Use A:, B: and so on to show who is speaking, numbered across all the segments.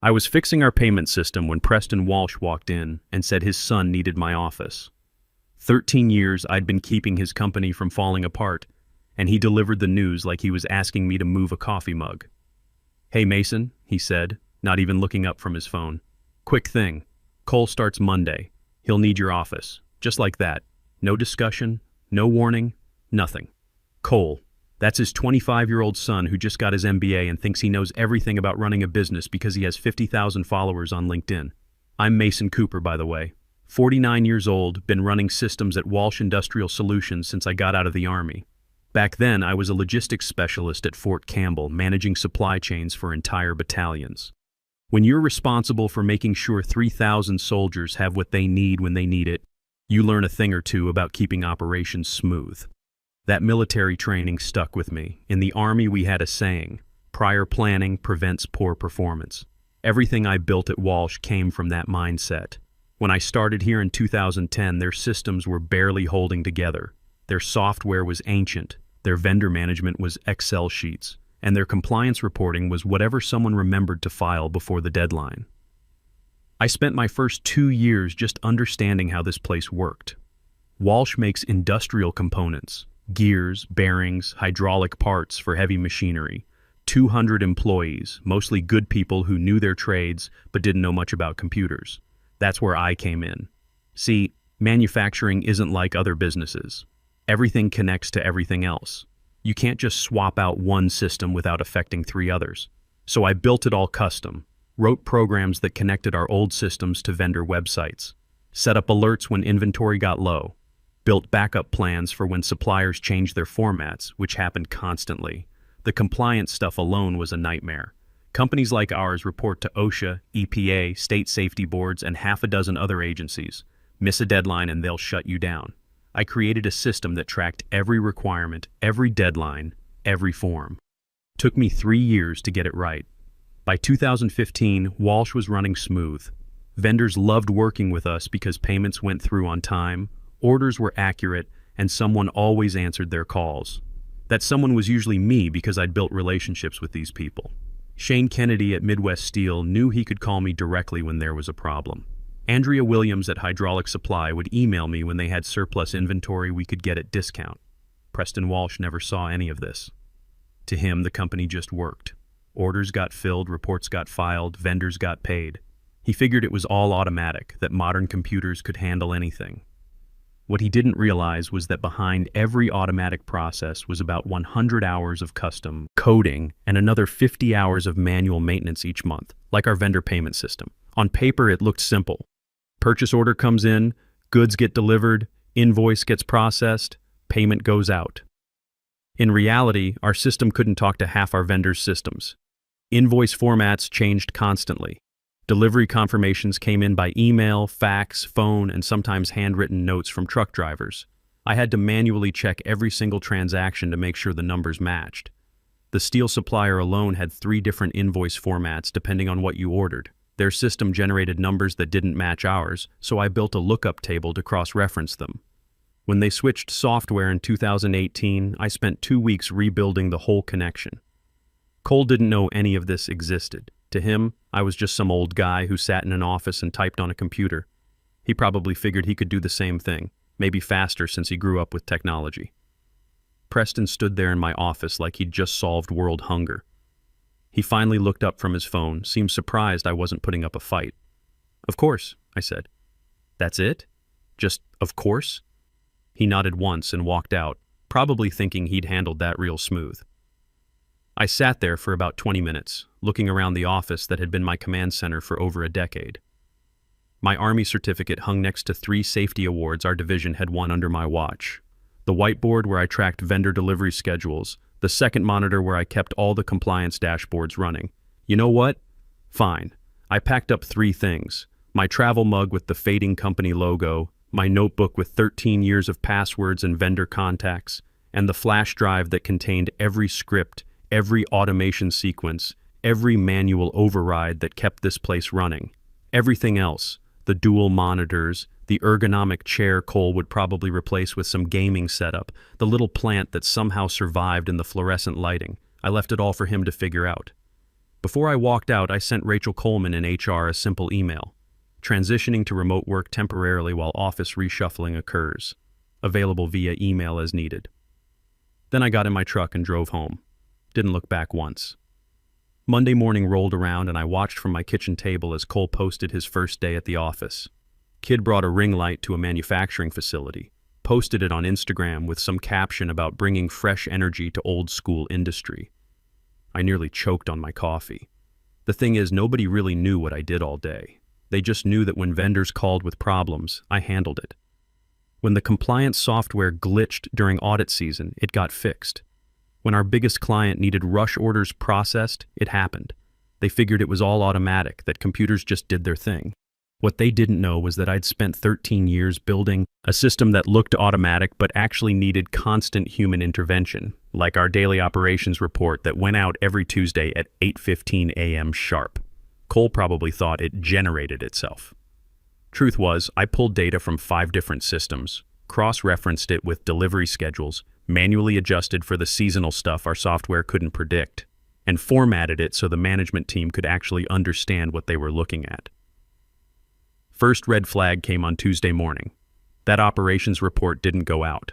A: I was fixing our payment system when Preston Walsh walked in and said his son needed my office. 13 years I'd been keeping his company from falling apart, and he delivered the news like he was asking me to move a coffee mug. "Hey Mason," he said, not even looking up from his phone. "Quick thing. Cole starts Monday. He'll need your office." Just like that. No discussion, no warning, nothing. Cole. That's his 25-year-old son who just got his MBA and thinks he knows everything about running a business because he has 50,000 followers on LinkedIn. I'm Mason Cooper, by the way. 49 years old, been running systems at Walsh Industrial Solutions since I got out of the Army. Back then, I was a logistics specialist at Fort Campbell, managing supply chains for entire battalions. When you're responsible for making sure 3,000 soldiers have what they need when they need it, you learn a thing or two about keeping operations smooth. That military training stuck with me. In the Army, we had a saying, prior planning prevents poor performance. Everything I built at Walsh came from that mindset. When I started here in 2010, their systems were barely holding together. Their software was ancient, their vendor management was Excel sheets, and their compliance reporting was whatever someone remembered to file before the deadline. I spent my first 2 years just understanding how this place worked. Walsh makes industrial components, gears, bearings, hydraulic parts for heavy machinery. 200 employees, mostly good people who knew their trades but didn't know much about computers. That's where I came in. See, manufacturing isn't like other businesses. Everything connects to everything else. You can't just swap out one system without affecting 3 others. So I built it all custom, wrote programs that connected our old systems to vendor websites, set up alerts when inventory got low, built backup plans for when suppliers changed their formats, which happened constantly. The compliance stuff alone was a nightmare. Companies like ours report to OSHA, EPA, state safety boards, and half a dozen other agencies. Miss a deadline and they'll shut you down. I created a system that tracked every requirement, every deadline, every form. Took me 3 years to get it right. By 2015, Walsh was running smooth. Vendors loved working with us because payments went through on time, orders were accurate, and someone always answered their calls. That someone was usually me because I'd built relationships with these people. Shane Kennedy at Midwest Steel knew he could call me directly when there was a problem. Andrea Williams at Hydraulic Supply would email me when they had surplus inventory we could get at discount. Preston Walsh never saw any of this. To him, the company just worked. Orders got filled, reports got filed, vendors got paid. He figured it was all automatic, that modern computers could handle anything. What he didn't realize was that behind every automatic process was about 100 hours of custom coding and another 50 hours of manual maintenance each month, like our vendor payment system. On paper, it looked simple. Purchase order comes in, goods get delivered, invoice gets processed, payment goes out. In reality, our system couldn't talk to half our vendors' systems. Invoice formats changed constantly. Delivery confirmations came in by email, fax, phone, and sometimes handwritten notes from truck drivers. I had to manually check every single transaction to make sure the numbers matched. The steel supplier alone had 3 different invoice formats depending on what you ordered. Their system generated numbers that didn't match ours, so I built a lookup table to cross-reference them. When they switched software in 2018, I spent 2 weeks rebuilding the whole connection. Cole didn't know any of this existed. To him, I was just some old guy who sat in an office and typed on a computer. He probably figured he could do the same thing, maybe faster since he grew up with technology. Preston stood there in my office like he'd just solved world hunger. He finally looked up from his phone, seemed surprised I wasn't putting up a fight. "Of course," I said. "That's it? Just, of course?" He nodded once and walked out, probably thinking he'd handled that real smooth. I sat there for about 20 minutes, looking around the office that had been my command center for over a decade. My Army certificate hung next to 3 safety awards our division had won under my watch. The whiteboard where I tracked vendor delivery schedules, the second monitor where I kept all the compliance dashboards running. You know what? Fine. I packed up 3 things. My travel mug with the fading company logo, my notebook with 13 years of passwords and vendor contacts, and the flash drive that contained every script, every automation sequence, every manual override that kept this place running. Everything else, the dual monitors, the ergonomic chair Cole would probably replace with some gaming setup, the little plant that somehow survived in the fluorescent lighting, I left it all for him to figure out. Before I walked out, I sent Rachel Coleman in HR a simple email, transitioning to remote work temporarily while office reshuffling occurs, available via email as needed. Then I got in my truck and drove home. Didn't look back once. Monday morning rolled around and I watched from my kitchen table as Cole posted his first day at the office. Kid brought a ring light to a manufacturing facility, posted it on Instagram with some caption about bringing fresh energy to old school industry. I nearly choked on my coffee. The thing is, nobody really knew what I did all day. They just knew that when vendors called with problems, I handled it. When the compliance software glitched during audit season, it got fixed. When our biggest client needed rush orders processed, it happened. They figured it was all automatic, that computers just did their thing. What they didn't know was that I'd spent 13 years building a system that looked automatic but actually needed constant human intervention, like our daily operations report that went out every Tuesday at 8:15 a.m. sharp. Cole probably thought it generated itself. Truth was, I pulled data from 5 different systems, cross-referenced it with delivery schedules, manually adjusted for the seasonal stuff our software couldn't predict, and formatted it so the management team could actually understand what they were looking at. First red flag came on Tuesday morning. That operations report didn't go out.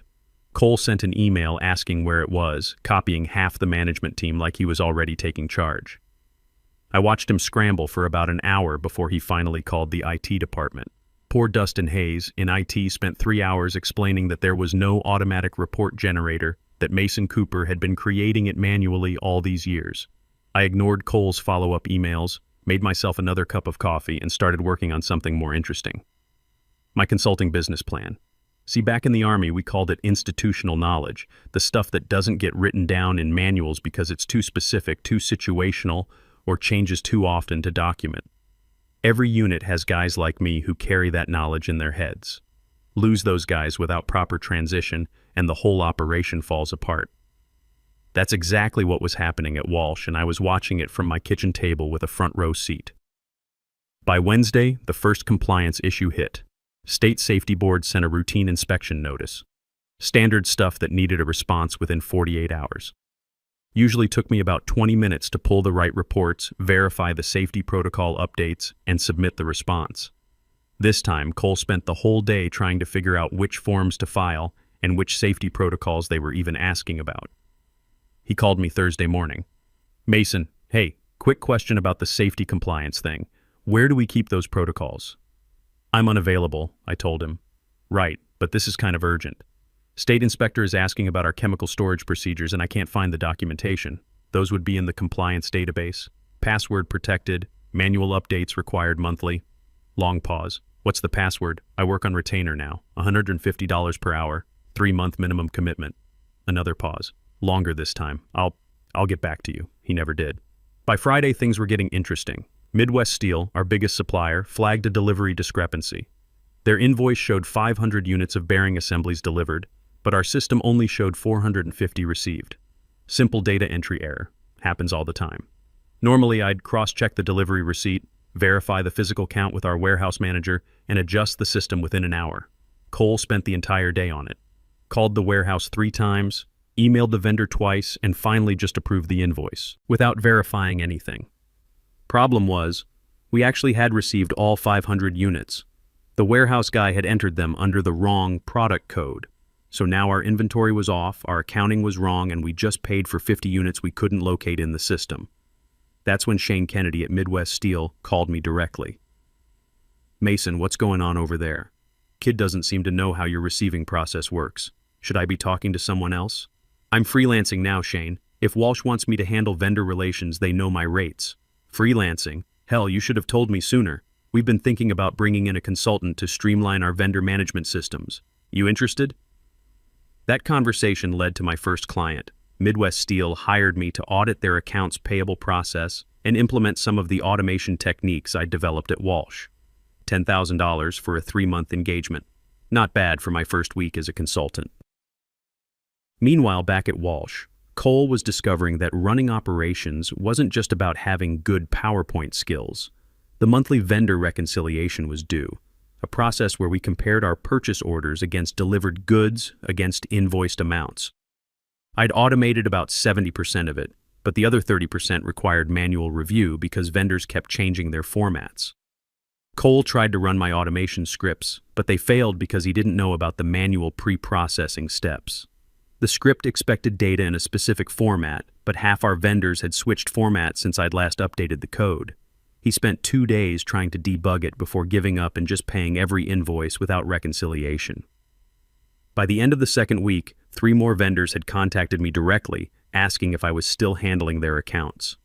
A: Cole sent an email asking where it was, copying half the management team like he was already taking charge. I watched him scramble for about an hour before he finally called the IT department. Poor Dustin Hayes in IT spent 3 hours explaining that there was no automatic report generator, that Mason Cooper had been creating it manually all these years. I ignored Cole's follow-up emails, made myself another cup of coffee, and started working on something more interesting. My consulting business plan. See, back in the Army, we called it institutional knowledge, the stuff that doesn't get written down in manuals because it's too specific, too situational, or changes too often to document. Every unit has guys like me who carry that knowledge in their heads. Lose those guys without proper transition, and the whole operation falls apart. That's exactly what was happening at Walsh, and I was watching it from my kitchen table with a front row seat. By Wednesday, the first compliance issue hit. State Safety Board sent a routine inspection notice. Standard stuff that needed a response within 48 hours. Usually took me about 20 minutes to pull the right reports, verify the safety protocol updates, and submit the response. This time, Cole spent the whole day trying to figure out which forms to file and which safety protocols they were even asking about. He called me Thursday morning. "Mason, hey, quick question about the safety compliance thing. Where do we keep those protocols?" "I'm unavailable," I told him. "Right, but this is kind of urgent. State inspector is asking about our chemical storage procedures and I can't find the documentation. Those would be in the compliance database. Password protected, manual updates required monthly." Long pause. "What's the password? I work on retainer now. $150 per hour, 3-month minimum commitment." Another pause. Longer this time. I'll get back to you." He never did. By Friday, things were getting interesting. Midwest Steel, our biggest supplier, flagged a delivery discrepancy. Their invoice showed 500 units of bearing assemblies delivered, but our system only showed 450 received. Simple data entry error. Happens all the time. Normally, I'd cross-check the delivery receipt, verify the physical count with our warehouse manager, and adjust the system within an hour. Cole spent the entire day on it. Called the warehouse 3 times, emailed the vendor twice, and finally just approved the invoice, without verifying anything. Problem was, we actually had received all 500 units. The warehouse guy had entered them under the wrong product code. So now our inventory was off, our accounting was wrong, and we just paid for 50 units we couldn't locate in the system. That's when Shane Kennedy at Midwest Steel called me directly. "Mason, what's going on over there? Kid doesn't seem to know how your receiving process works. Should I be talking to someone else?" "I'm freelancing now, Shane. If Walsh wants me to handle vendor relations, they know my rates." "Freelancing? Hell, you should have told me sooner. We've been thinking about bringing in a consultant to streamline our vendor management systems. You interested?" That conversation led to my first client. Midwest Steel hired me to audit their accounts payable process and implement some of the automation techniques I developed at Walsh. $10,000 for a 3-month engagement. Not bad for my first week as a consultant. Meanwhile, back at Walsh, Cole was discovering that running operations wasn't just about having good PowerPoint skills. The monthly vendor reconciliation was due, a process where we compared our purchase orders against delivered goods against invoiced amounts. I'd automated about 70% of it, but the other 30% required manual review because vendors kept changing their formats. Cole tried to run my automation scripts, but they failed because he didn't know about the manual pre-processing steps. The script expected data in a specific format, but half our vendors had switched formats since I'd last updated the code. He spent 2 days trying to debug it before giving up and just paying every invoice without reconciliation. By the end of the second week, 3 more vendors had contacted me directly, asking if I was still handling their accounts.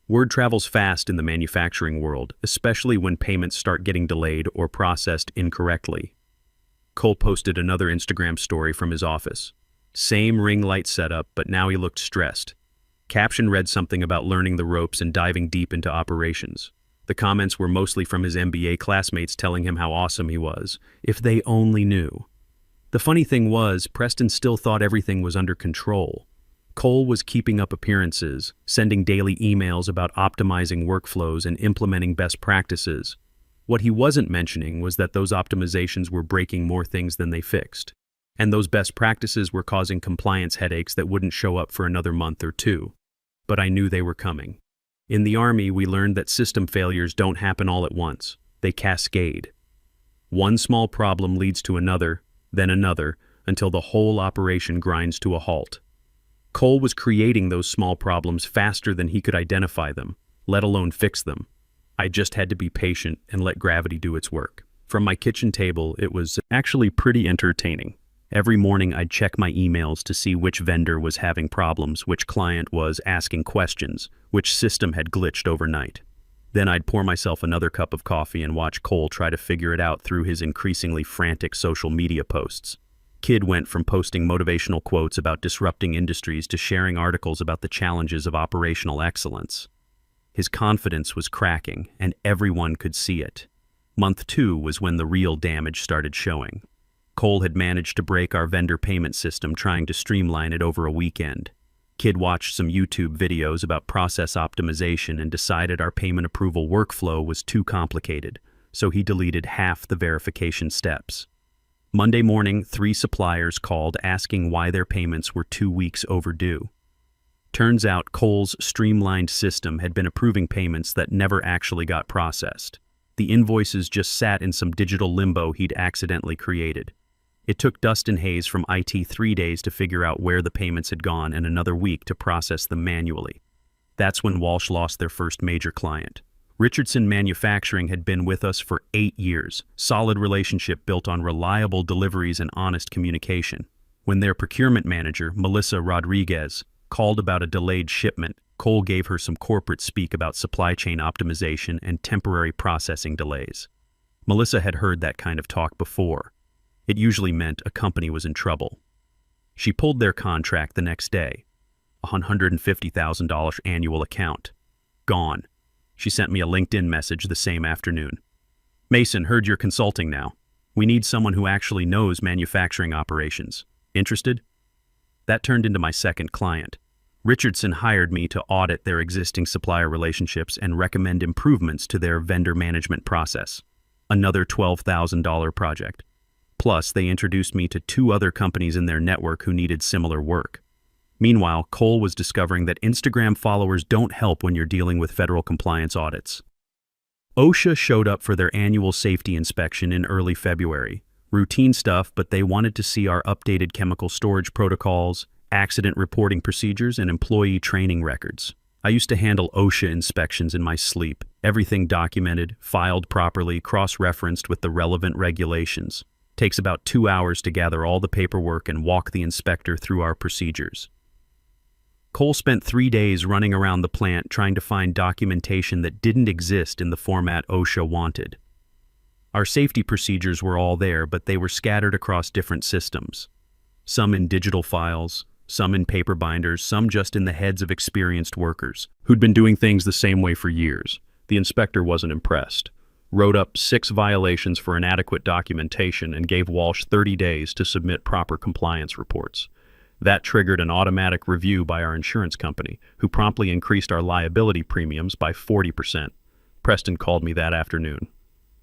A: Word travels fast in the manufacturing world, especially when payments start getting delayed or processed incorrectly. Cole posted another Instagram story from his office. Same ring light setup, but now he looked stressed. Caption read something about learning the ropes and diving deep into operations. The comments were mostly from his MBA classmates telling him how awesome he was, if they only knew. The funny thing was, Preston still thought everything was under control. Cole was keeping up appearances, sending daily emails about optimizing workflows and implementing best practices. What he wasn't mentioning was that those optimizations were breaking more things than they fixed. And those best practices were causing compliance headaches that wouldn't show up for another month or 2. But I knew they were coming. In the Army, we learned that system failures don't happen all at once. They cascade. One small problem leads to another, then another, until the whole operation grinds to a halt. Cole was creating those small problems faster than he could identify them, let alone fix them. I just had to be patient and let gravity do its work. From my kitchen table, it was actually pretty entertaining. Every morning I'd check my emails to see which vendor was having problems, which client was asking questions, which system had glitched overnight. Then I'd pour myself another cup of coffee and watch Cole try to figure it out through his increasingly frantic social media posts. Kid went from posting motivational quotes about disrupting industries to sharing articles about the challenges of operational excellence. His confidence was cracking, and everyone could see it. Month 2 was when the real damage started showing. Cole had managed to break our vendor payment system trying to streamline it over a weekend. Kid watched some YouTube videos about process optimization and decided our payment approval workflow was too complicated, so he deleted half the verification steps. Monday morning, 3 suppliers called asking why their payments were 2 weeks overdue. Turns out Cole's streamlined system had been approving payments that never actually got processed. The invoices just sat in some digital limbo he'd accidentally created. It took Dustin Hayes from IT 3 days to figure out where the payments had gone and another week to process them manually. That's when Walsh lost their first major client. Richardson Manufacturing had been with us for 8 years, solid relationship built on reliable deliveries and honest communication. When their procurement manager, Melissa Rodriguez, called about a delayed shipment, Cole gave her some corporate speak about supply chain optimization and temporary processing delays. Melissa had heard that kind of talk before. It usually meant a company was in trouble. She pulled their contract the next day. A $150,000 annual account. Gone. She sent me a LinkedIn message the same afternoon. Mason, heard you're consulting now. We need someone who actually knows manufacturing operations. Interested? That turned into my second client. Richardson hired me to audit their existing supplier relationships and recommend improvements to their vendor management process. Another $12,000 project. Plus, they introduced me to 2 other companies in their network who needed similar work. Meanwhile, Cole was discovering that Instagram followers don't help when you're dealing with federal compliance audits. OSHA showed up for their annual safety inspection in early February. Routine stuff, but they wanted to see our updated chemical storage protocols, accident reporting procedures, and employee training records. I used to handle OSHA inspections in my sleep, everything documented, filed properly, cross-referenced with the relevant regulations. Takes about 2 hours to gather all the paperwork and walk the inspector through our procedures. Cole spent 3 days running around the plant trying to find documentation that didn't exist in the format OSHA wanted. Our safety procedures were all there, but they were scattered across different systems. Some in digital files, some in paper binders, some just in the heads of experienced workers who'd been doing things the same way for years. The inspector wasn't impressed. Wrote up 6 violations for inadequate documentation and gave Walsh 30 days to submit proper compliance reports. That triggered an automatic review by our insurance company, who promptly increased our liability premiums by 40%. Preston called me that afternoon.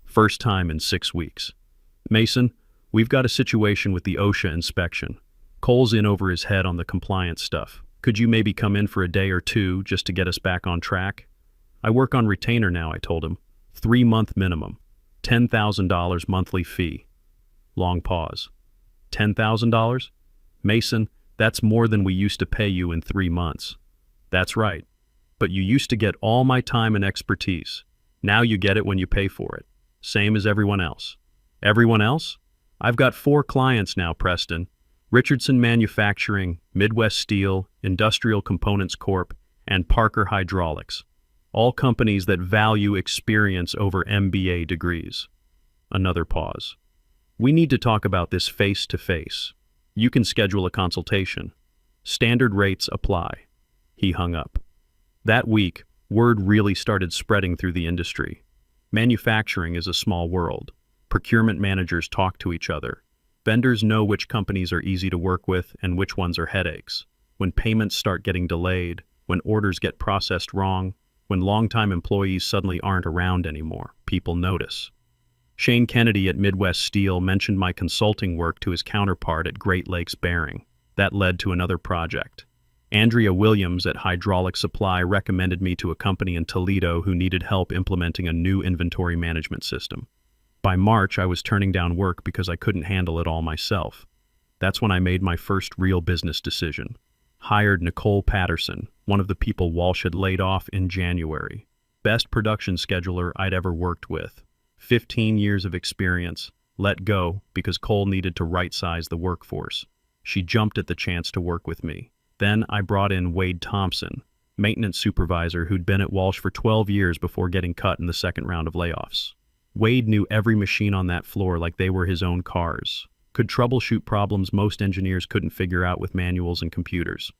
A: First time in 6 weeks. Mason, we've got a situation with the OSHA inspection. Cole's in over his head on the compliance stuff. Could you maybe come in for a day or two just to get us back on track? I work on retainer now, I told him. 3-month minimum. $10,000 monthly fee. Long pause. $10,000? Mason, that's more than we used to pay you in 3 months. That's right. But you used to get all my time and expertise. Now you get it when you pay for it. Same as everyone else. Everyone else? I've got 4 clients now, Preston. Richardson Manufacturing, Midwest Steel, Industrial Components Corp., and Parker Hydraulics. All companies that value experience over MBA degrees. Another pause. We need to talk about this face-to-face. You can schedule a consultation. Standard rates apply. He hung up. That week, word really started spreading through the industry. Manufacturing is a small world. Procurement managers talk to each other. Vendors know which companies are easy to work with and which ones are headaches. When payments start getting delayed, when orders get processed wrong, when longtime employees suddenly aren't around anymore, people notice. Shane Kennedy at Midwest Steel mentioned my consulting work to his counterpart at Great Lakes Bearing. That led to another project. Andrea Williams at Hydraulic Supply recommended me to a company in Toledo who needed help implementing a new inventory management system. By March, I was turning down work because I couldn't handle it all myself. That's when I made my first real business decision. Hired Nicole Patterson, one of the people Walsh had laid off in January. Best production scheduler I'd ever worked with. 15 years of experience. Let go because Cole needed to right-size the workforce. She jumped at the chance to work with me. Then I brought in Wade Thompson, maintenance supervisor who'd been at Walsh for 12 years before getting cut in the second round of layoffs. Wade knew every machine on that floor like they were his own cars. Could troubleshoot problems most engineers couldn't figure out with manuals and computers.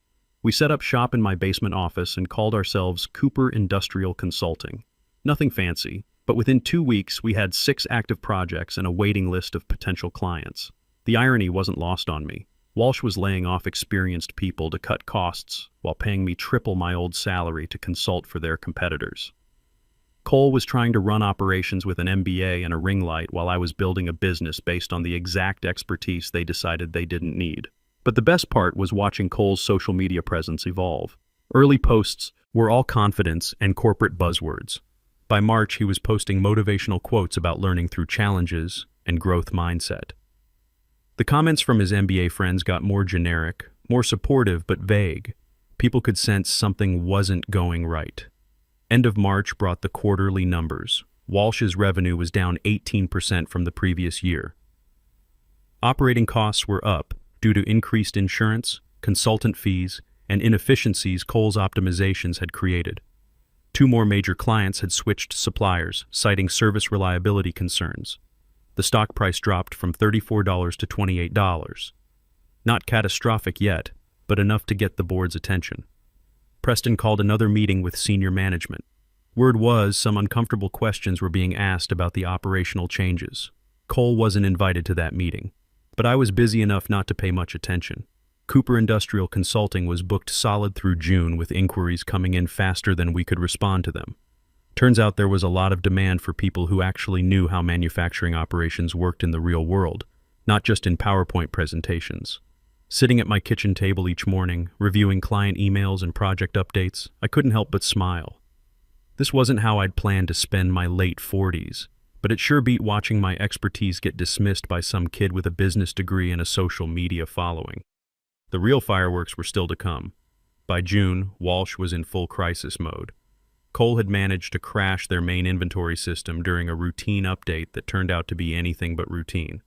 A: We set up shop in my basement office and called ourselves Cooper Industrial Consulting. Nothing fancy, but within 2 weeks we had 6 active projects and a waiting list of potential clients. The irony wasn't lost on me. Walsh was laying off experienced people to cut costs while paying me triple my old salary to consult for their competitors. Cole was trying to run operations with an MBA and a ring light while I was building a business based on the exact expertise they decided they didn't need. But the best part was watching Cole's social media presence evolve. Early posts were all confidence and corporate buzzwords. By March, he was posting motivational quotes about learning through challenges and growth mindset. The comments from his MBA friends got more generic, more supportive but vague. People could sense something wasn't going right. End of March brought the quarterly numbers. Walsh's revenue was down 18% from the previous year. Operating costs were up due to increased insurance, consultant fees, and inefficiencies Cole's optimizations had created. 2 more major clients had switched suppliers, citing service reliability concerns. The stock price dropped from $34 to $28. Not catastrophic yet, but enough to get the board's attention. Preston called another meeting with senior management. Word was some uncomfortable questions were being asked about the operational changes. Cole wasn't invited to that meeting, but I was busy enough not to pay much attention. Cooper Industrial Consulting was booked solid through June with inquiries coming in faster than we could respond to them. Turns out there was a lot of demand for people who actually knew how manufacturing operations worked in the real world, not just in PowerPoint presentations. Sitting at my kitchen table each morning, reviewing client emails and project updates, I couldn't help but smile. This wasn't how I'd planned to spend my late 40s, but it sure beat watching my expertise get dismissed by some kid with a business degree and a social media following. The real fireworks were still to come. By June, Walsh was in full crisis mode. Cole had managed to crash their main inventory system during a routine update that turned out to be anything but routine.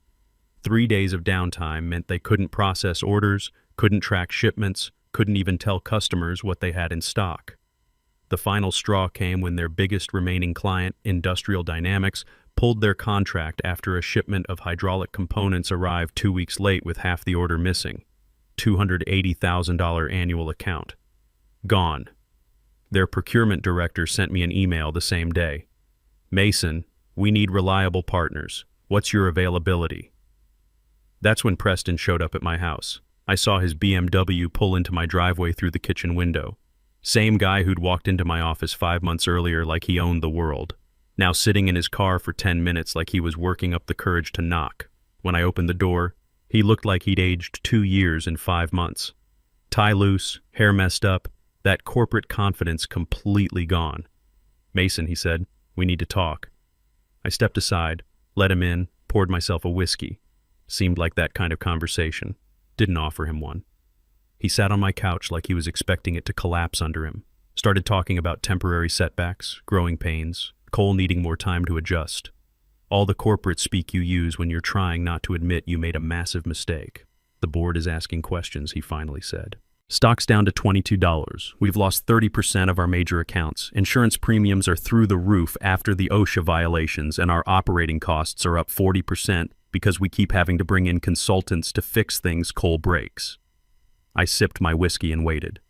A: 3 days of downtime meant they couldn't process orders, couldn't track shipments, couldn't even tell customers what they had in stock. The final straw came when their biggest remaining client, Industrial Dynamics, pulled their contract after a shipment of hydraulic components arrived 2 weeks late with half the order missing. $280,000 annual account. Gone. Their procurement director sent me an email the same day. Mason, we need reliable partners. What's your availability? That's when Preston showed up at my house. I saw his BMW pull into my driveway through the kitchen window. Same guy who'd walked into my office 5 months earlier like he owned the world. Now sitting in his car for 10 minutes like he was working up the courage to knock. When I opened the door, he looked like he'd aged 2 years in 5 months. Tie loose, hair messed up, that corporate confidence completely gone. "Mason," he said, "we need to talk." I stepped aside, let him in, poured myself a whiskey. Seemed like that kind of conversation. Didn't offer him one. He sat on my couch like he was expecting it to collapse under him. Started talking about temporary setbacks, growing pains, Cole needing more time to adjust. All the corporate speak you use when you're trying not to admit you made a massive mistake. "The board is asking questions," he finally said. "Stock's down to $22. We've lost 30% of our major accounts. Insurance premiums are through the roof after the OSHA violations, and our operating costs are up 40% because we keep having to bring in consultants to fix things Cole breaks." I sipped my whiskey and waited.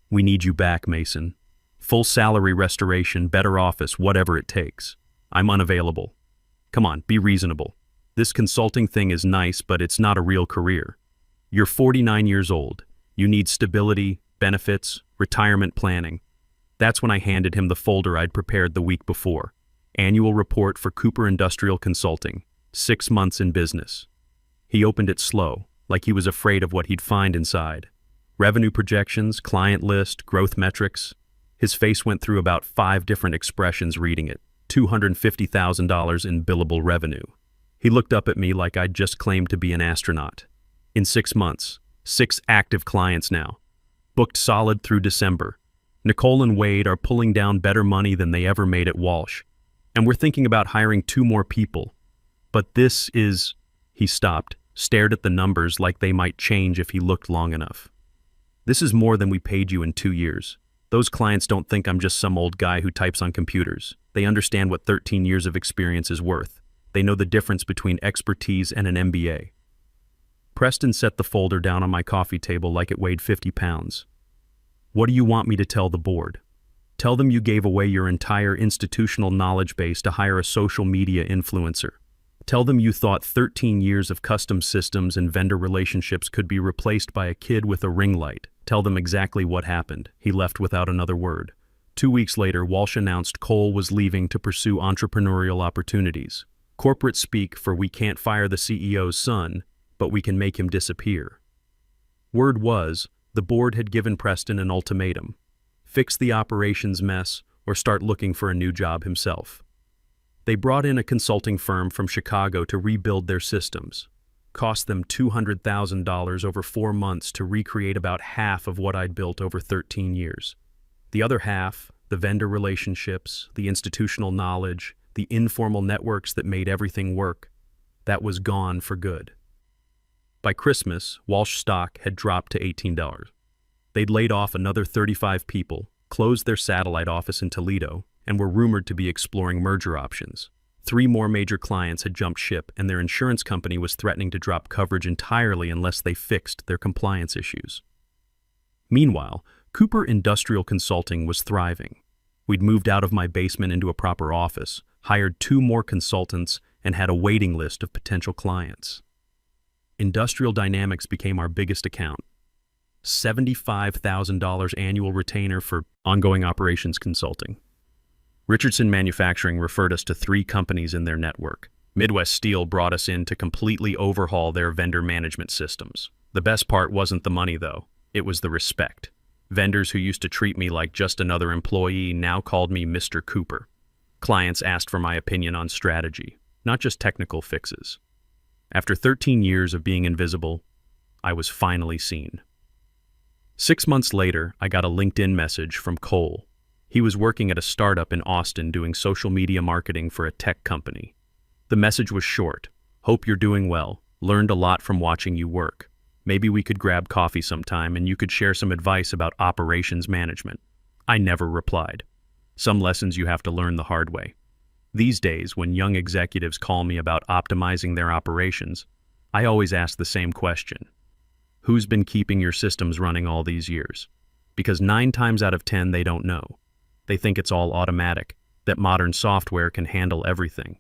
A: "We need you back, Mason. Full salary restoration, better office, whatever it takes. I'm unavailable. Come on, be reasonable. This consulting thing is nice, but it's not a real career. You're 49 years old. You need stability, benefits, retirement planning." That's when I handed him the folder I'd prepared the week before. Annual report for Cooper Industrial Consulting, 6 months in business. He opened it slow, like he was afraid of what he'd find inside. Revenue projections, client list, growth metrics. His face went through about 5 different expressions reading it. $250,000 in billable revenue. He looked up at me like I'd just claimed to be an astronaut. In 6 months, 6 active clients now. Booked solid through December. Nicole and Wade are pulling down better money than they ever made at Walsh. And we're thinking about hiring 2 more people. But this is... He stopped, stared at the numbers like they might change if he looked long enough. "This is more than we paid you in 2 years. Those clients don't think I'm just some old guy who types on computers. They understand what 13 years of experience is worth. They know the difference between expertise and an MBA. Preston set the folder down on my coffee table like it weighed 50 pounds. "What do you want me to tell the board? Tell them you gave away your entire institutional knowledge base to hire a social media influencer. Tell them you thought 13 years of custom systems and vendor relationships could be replaced by a kid with a ring light. Tell them exactly what happened." He left without another word. 2 weeks later, Walsh announced Cole was leaving to pursue entrepreneurial opportunities. Corporate speak for "we can't fire the CEO's son, but we can make him disappear." Word was, the board had given Preston an ultimatum: fix the operations mess or start looking for a new job himself. They brought in a consulting firm from Chicago to rebuild their systems. Cost them $200,000 over 4 months to recreate about half of what I'd built over 13 years. The other half, the vendor relationships, the institutional knowledge, the informal networks that made everything work, that was gone for good. By Christmas, Walsh stock had dropped to $18. They'd laid off another 35 people, closed their satellite office in Toledo, and were rumored to be exploring merger options. 3 more major clients had jumped ship, and their insurance company was threatening to drop coverage entirely unless they fixed their compliance issues. Meanwhile, Cooper Industrial Consulting was thriving. We'd moved out of my basement into a proper office, hired 2 more consultants, and had a waiting list of potential clients. Industrial Dynamics became our biggest account. $75,000 annual retainer for ongoing operations consulting. Richardson Manufacturing referred us to 3 companies in their network. Midwest Steel brought us in to completely overhaul their vendor management systems. The best part wasn't the money, though. It was the respect. Vendors who used to treat me like just another employee now called me Mr. Cooper. Clients asked for my opinion on strategy, not just technical fixes. After 13 years of being invisible, I was finally seen. 6 months later, I got a LinkedIn message from Cole. He was working at a startup in Austin doing social media marketing for a tech company. The message was short: "Hope you're doing well. Learned a lot from watching you work. Maybe we could grab coffee sometime and you could share some advice about operations management." I never replied. Some lessons you have to learn the hard way. These days, when young executives call me about optimizing their operations, I always ask the same question: who's been keeping your systems running all these years? Because 9 times out of 10, they don't know. They think it's all automatic, that modern software can handle everything.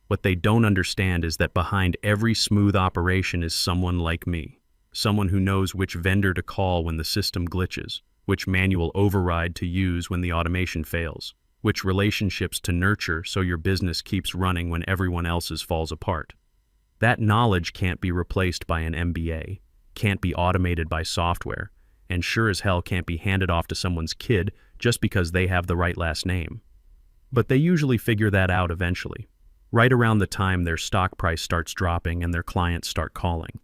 A: What they don't understand is that behind every smooth operation is someone like me. Someone who knows which vendor to call when the system glitches, which manual override to use when the automation fails, which relationships to nurture so your business keeps running when everyone else's falls apart. That knowledge can't be replaced by an MBA, can't be automated by software, and sure as hell can't be handed off to someone's kid just because they have the right last name. But they usually figure that out eventually, right around the time their stock price starts dropping and their clients start calling.